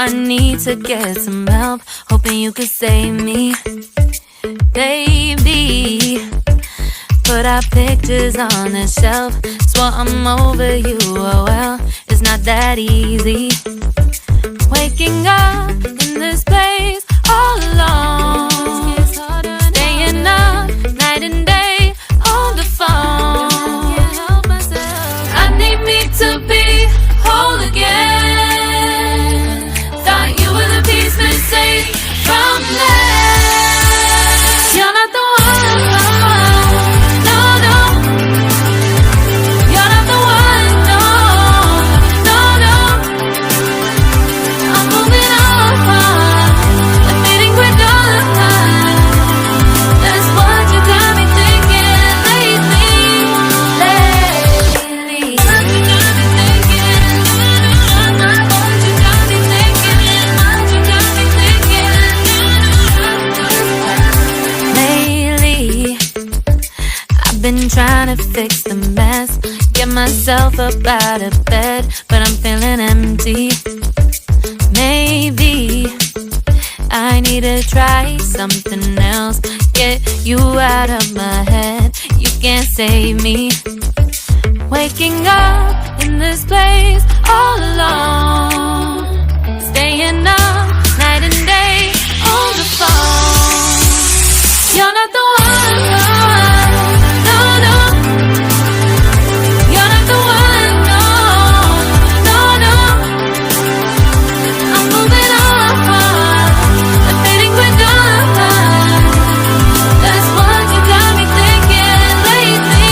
I need to get some help, hoping you could save me. Baby, put our pictures on the shelf. Swore I'm over you, oh well, it's not that easy. Waking up in this place all alone, staying up night and day on the phone. I need me to be whole again. Thought you were the piece missing from left. You're not the one, no, no. You're not the one, no, no, no. I'm moving on, the meeting we're done. That's what you got me thinking lately. What you got me thinking? What you got me thinking? What you got me thinking? Lately, I've been trying to fix the mess, get myself up out of bed, but I'm feeling empty. Maybe I need to try something else, get you out of my head. You can't save me. Waking up in this place all alone, staying up night and day on the phone. You're not the one, no, no. You're not the one, no, no, no. I'm moving on, the meeting we're done. That's what you got me thinking lately.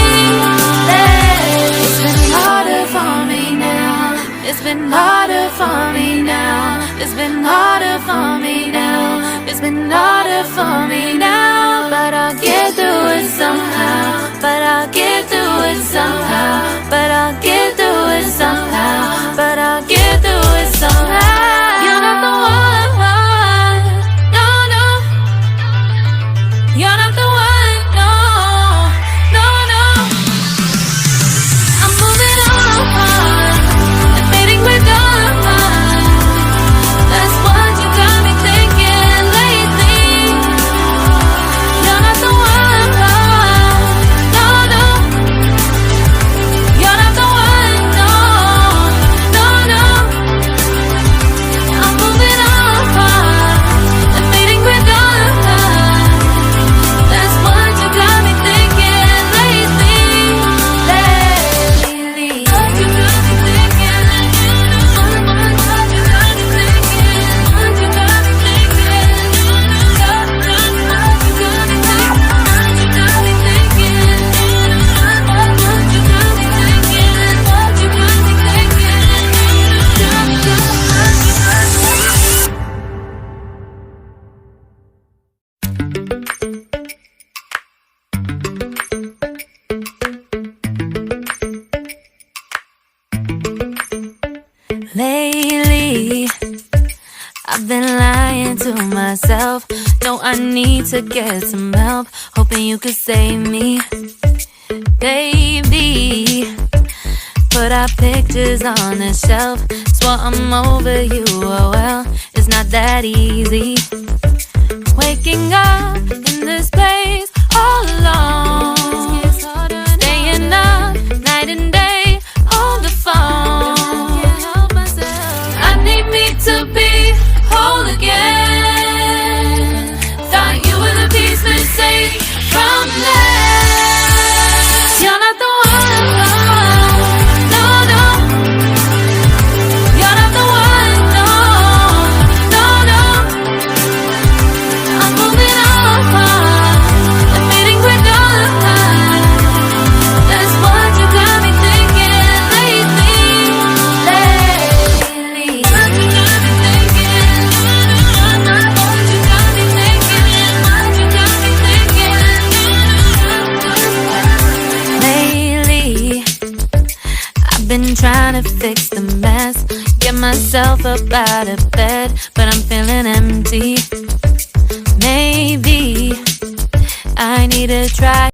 It's been harder for me now. It's been harder for me now. It's been harder for me now. It's been harder for me now. But I'll get through it somehow. But I'll get through it somehow. But I'll get through it somehow. But I'll get through it somehow. You're not the one, no, no. You're not the one, no, no, no. I'm moving on, the meeting we're done. That's what you got me thinking lately. You're not the one, no, no. You're not the one, no, no, no. I'm moving on, the meeting we're done. That's what you got me thinking lately. What you got me thinking? What you got me thinking? What you got me thinking? What you got me thinking? What you got me thinking? What you got me Lately, I've been lying to myself. No, I need to get some help, hoping you could save me. Baby, put our pictures on the shelf. Swore I'm over you, oh well, it's not that easy. Waking up in this place all alone, staying up night and day on the phone. I need me to be whole again. Thought you were the piece missing from left. You're not the one, no, no. You're not the one, no, no, no. I'm moving on, the meeting we're done. That's what you got me thinking lately. What you got me thinking? What you got me thinking? What you got me thinking? Lately, I've been trying to fix the mess, get myself up out of bed, but I'm feeling empty. Maybe I need to try